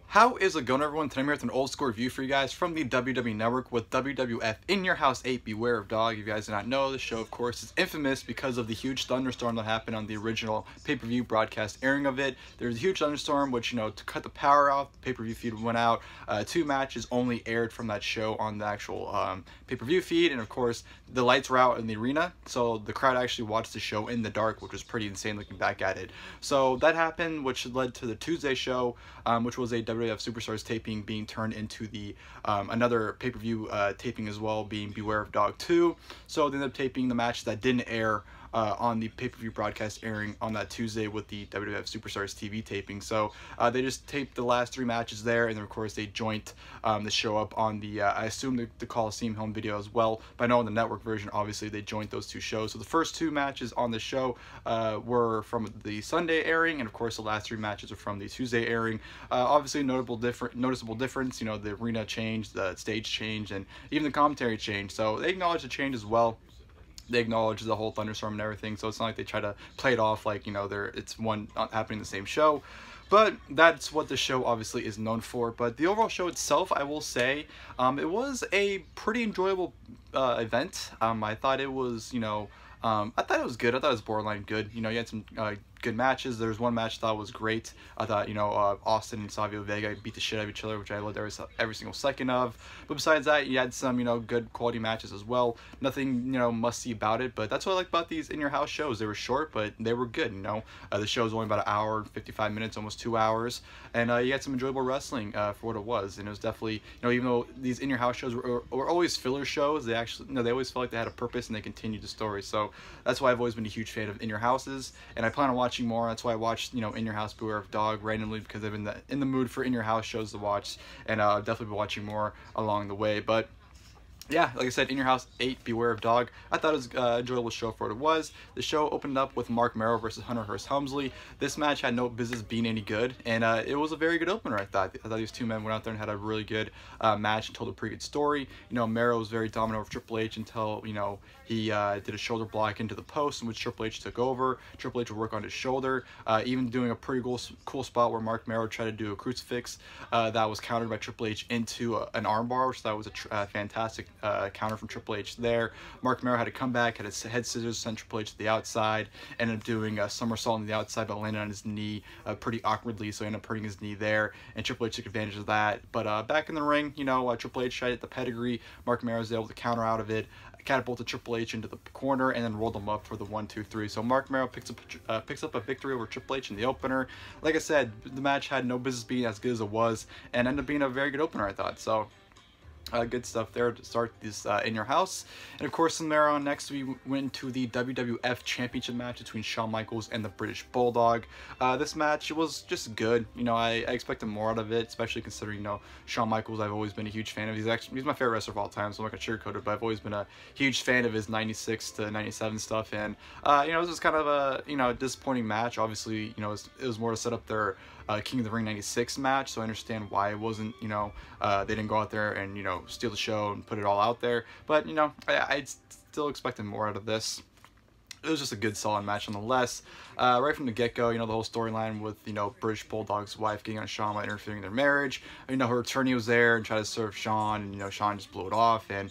How is it going, everyone? Today I'm here with an old school review for you guys from the WWE Network with WWF In Your House 8 Beware of Dog. If you guys do not know, the show, of course, is infamous because of the huge thunderstorm that happened on the original pay-per-view broadcast airing of it. There was a huge thunderstorm, which, to cut the power off, the pay-per-view feed went out. 2 matches only aired from that show on the actual pay-per-view feed, and of course, the lights were out in the arena, so the crowd actually watched the show in the dark, which was pretty insane looking back at it. So that happened, which led to the Tuesday show, which was a WWF Superstars taping being turned into the another pay-per-view taping as well, being Beware of Dog 2. So they ended up taping the match that didn't air on the pay-per-view broadcast airing on that Tuesday with the WWF Superstars TV taping. So they just taped the last 3 matches there, and then of course they joint the show up on the I assume the Coliseum home video as well, but I know on the network version obviously they joint those 2 shows. So the first 2 matches on the show were from the Sunday airing, and of course the last 3 matches are from the Tuesday airing. Obviously noticeable difference, the arena changed, the stage changed, and even the commentary changed, so they acknowledge the change as well. They acknowledge the whole thunderstorm and everything, so it's not like they try to play it off like, it's one happening in the same show. But that's what the show obviously is known for. But the overall show itself, I will say, it was a pretty enjoyable event. I thought it was, I thought it was good. I thought it was borderline good. You had some good matches. There was one match I thought was great. I thought, Austin and Savio Vega beat the shit out of each other, which I loved every single second of. But besides that, you had some, good quality matches as well. Nothing, must-see about it. But that's what I like about these in-your-house shows. They were short, but they were good, The show was only about 1 hour, 55 minutes, almost 2 hours. And you had some enjoyable wrestling for what it was. And it was definitely, even though these in-your-house shows were always filler shows, they actually, they always felt like they had a purpose and they continued the story. So that's why I've always been a huge fan of in-your-houses. And I plan on watching more. That's why I watched, In Your House Beware of Dog randomly, because I've been in the mood for in-your-house shows to watch, and I'll definitely be watching more along the way. But yeah, like I said, In Your House 8 Beware of Dog. I thought it was an enjoyable show for what it was. The show opened up with Marc Mero versus Hearst Helmsley. This match had no business being any good, and it was a very good opener, I thought. I thought these 2 men went out there and had a really good match and told a pretty good story. Mero was very dominant over Triple H until, he did a shoulder block into the post, in which Triple H took over. Triple H would work on his shoulder, even doing a pretty cool spot where Marc Mero tried to do a crucifix that was countered by Triple H into an armbar, which that was a fantastic counter from Triple H there. Marc Mero had to come back, had his head scissors, sent Triple H to the outside, ended up doing a somersault on the outside, but landed on his knee pretty awkwardly, so he ended up hurting his knee there, and Triple H took advantage of that. But back in the ring, Triple H tried to hit the pedigree. Marc Mero was able to counter out of it, catapulted Triple H into the corner, and then rolled him up for the 1-2-3. So Marc Mero picks up a victory over Triple H in the opener. Like I said, the match had no business being as good as it was, and ended up being a very good opener, I thought. So good stuff there to start this in your house. And of course, from there on, next we went to the WWF Championship Match between Shawn Michaels and the British Bulldog. This match was just good. I expected more out of it, especially considering Shawn Michaels. I've always been a huge fan of. He's my favorite wrestler of all time, so I'm not gonna sugarcoat it. But I've always been a huge fan of his '96 to '97 stuff. And it was just kind of a disappointing match. Obviously, it was more to set up their King of the Ring '96 match, so I understand why it wasn't, they didn't go out there and, steal the show and put it all out there. But, I still expected more out of this. It was just a good, solid match nonetheless. Right from the get-go, the whole storyline with, British Bulldog's wife getting on Shawn by interfering in their marriage. Her attorney was there and tried to serve Shawn, and, Shawn just blew it off. And,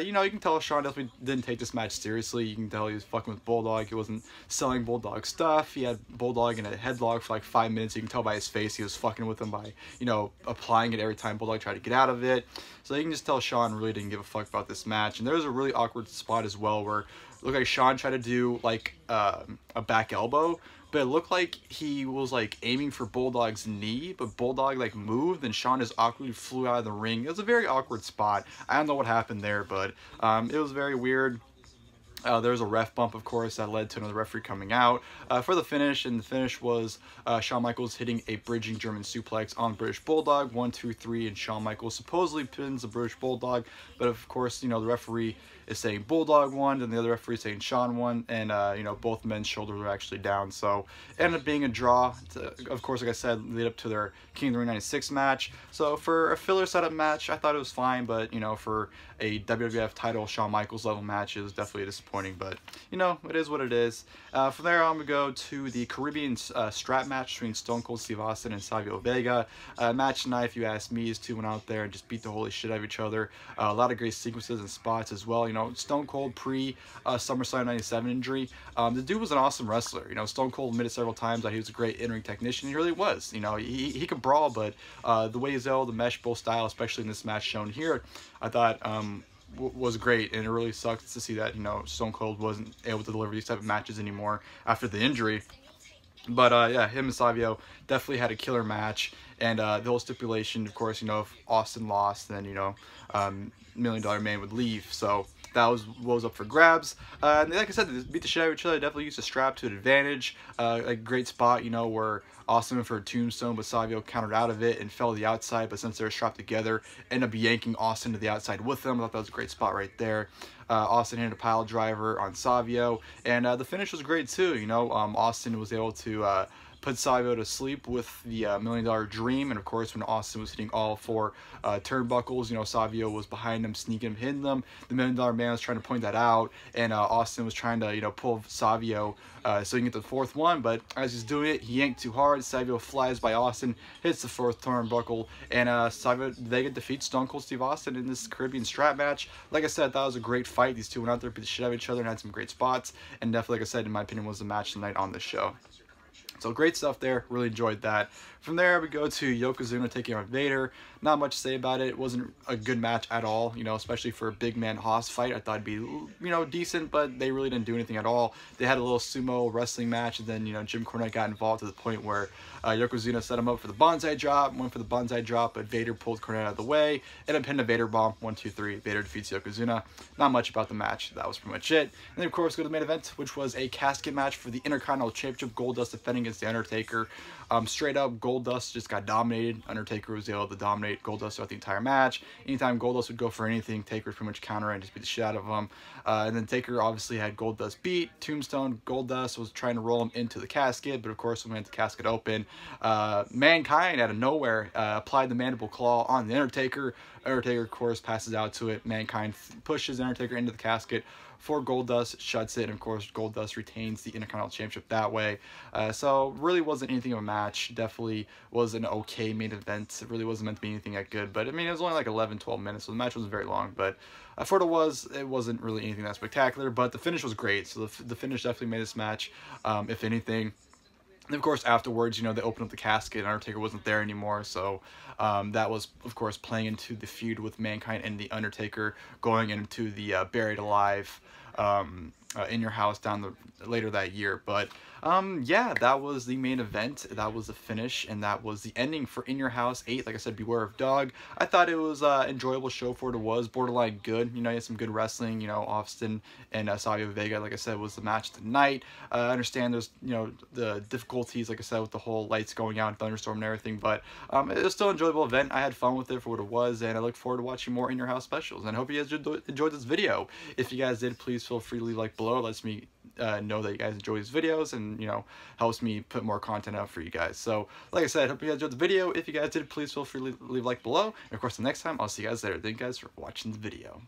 you can tell Shawn definitely didn't take this match seriously. You can tell he was fucking with Bulldog. He wasn't selling Bulldog stuff. He had Bulldog in a headlock for like 5 minutes. You can tell by his face he was fucking with him by, applying it every time Bulldog tried to get out of it. So you can just tell Shawn really didn't give a fuck about this match. And there was a really awkward spot as well where looked like Shawn tried to do like a back elbow, but it looked like he was like aiming for Bulldog's knee, but Bulldog like moved and Shawn just awkwardly flew out of the ring. It was a very awkward spot. I don't know what happened there, but it was very weird. There was a ref bump, of course, that led to another referee coming out for the finish, and the finish was Shawn Michaels hitting a bridging German suplex on British Bulldog, 1-2-3, and Shawn Michaels supposedly pins the British Bulldog, but of course, the referee is saying Bulldog won, and the other referee saying Shawn won, and you know, both men's shoulders were actually down, so it ended up being a draw. Of course, like I said, lead up to their King of the Ring 96 match. So for a filler setup match, I thought it was fine, but you know, for a WWF title Shawn Michaels level match, it was definitely disappointing, but you know, it is what it is. From there on, we go to the Caribbean strap match between Stone Cold Steve Austin and Savio Vega. Match tonight, if you ask me, these two went out there and just beat the holy shit out of each other. A lot of great sequences and spots as well. You know, Stone Cold pre SummerSlam 97 injury. The dude was an awesome wrestler. You know, Stone Cold admitted several times that he was a great in-ring technician. He really was. You know, he could brawl, but the way he's able to mesh both styles, especially in this match shown here, I thought was great, and it really sucks to see that, you know, Stone Cold wasn't able to deliver these type of matches anymore after the injury. But yeah, him and Savio definitely had a killer match, and the whole stipulation, of course, you know, if Austin lost, then, you know, $1 Million Man would leave. So that was what was up for grabs. And like I said, they beat the shit out of each other. Definitely used a strap to an advantage. A great spot, you know, where Austin went for a tombstone, but Savio countered out of it and fell to the outside. But since they were strapped together, ended up yanking Austin to the outside with them. I thought that was a great spot right there. Austin hit a pile driver on Savio, and the finish was great too. You know, Austin was able to put Savio to sleep with the $1 Million Dream, and of course when Austin was hitting all four turnbuckles, you know, Savio was behind them, sneaking them, hitting them. The $1 Million Man was trying to point that out, and Austin was trying to, you know, pull Savio so he can get the fourth one, but as he's doing it, he yanked too hard. Savio flies by Austin, hits the fourth turnbuckle, and Savio Vega defeats Stone Cold Steve Austin in this Caribbean strap match. Like I said, that was a great fight. These two went out there, beat the shit out of each other, and had some great spots, and definitely, like I said, in my opinion, was the match tonight on this show. So great stuff there. Really enjoyed that. From there, we go to Yokozuna taking on Vader. Not much to say about it. It wasn't a good match at all, you know, especially for a big man Haas fight. I thought it'd be, you know, decent, but they really didn't do anything at all. They had a little sumo wrestling match, and then, you know, Jim Cornette got involved to the point where Yokozuna set him up for the bonsai drop, went for the bonsai drop, but Vader pulled Cornette out of the way, ended up hitting a Vader bomb. 1, 2, 3. Vader defeats Yokozuna. Not much about the match. That was pretty much it. And then, of course, go to the main event, which was a casket match for the Intercontinental Championship. Goldust defending against the Undertaker. Straight up, Goldust just got dominated. Undertaker was able to dominate Goldust throughout the entire match. Anytime Goldust would go for anything, Taker would pretty much counter and just beat the shit out of him. And then Taker obviously had Goldust beat. Tombstone, Goldust was trying to roll him into the casket, but of course, when we had the casket open, Mankind out of nowhere applied the mandible claw on the Undertaker. Undertaker, of course, passes out to it. Mankind pushes Undertaker into the casket for Goldust, shuts it, and of course Goldust retains the Intercontinental Championship that way. So really wasn't anything of a match. Definitely was an okay main event. It really wasn't meant to be anything that good, but I mean, it was only like 11-12 minutes, so the match wasn't very long, but for what it wasn't really anything that spectacular, but the finish was great. So the finish definitely made this match, if anything. And of course, afterwards, you know, they opened up the casket, and Undertaker wasn't there anymore, so that was, of course, playing into the feud with Mankind and the Undertaker, going into the Buried Alive in your house later that year. But yeah, that was the main event. That was the finish, and that was the ending for In Your House 8. Like I said, Beware of Dog. I thought it was an enjoyable show for what it was. Borderline good. You know, you had some good wrestling. You know, Austin and Savio Vega, like I said, was the match tonight. I understand there's, you know, the difficulties, like I said, with the whole lights going out and thunderstorm and everything, but it was still an enjoyable event. I had fun with it for what it was, and I look forward to watching more In Your House specials. And I hope you guys enjoyed this video. If you guys did, please feel free to leave a like below. It lets me know that you guys enjoy these videos, and, you know, helps me put more content out for you guys. So like I said, I hope you guys enjoyed the video. If you guys did, please feel free to leave a like below, and of course, the next time I'll see you guys there. Thank you guys for watching the video.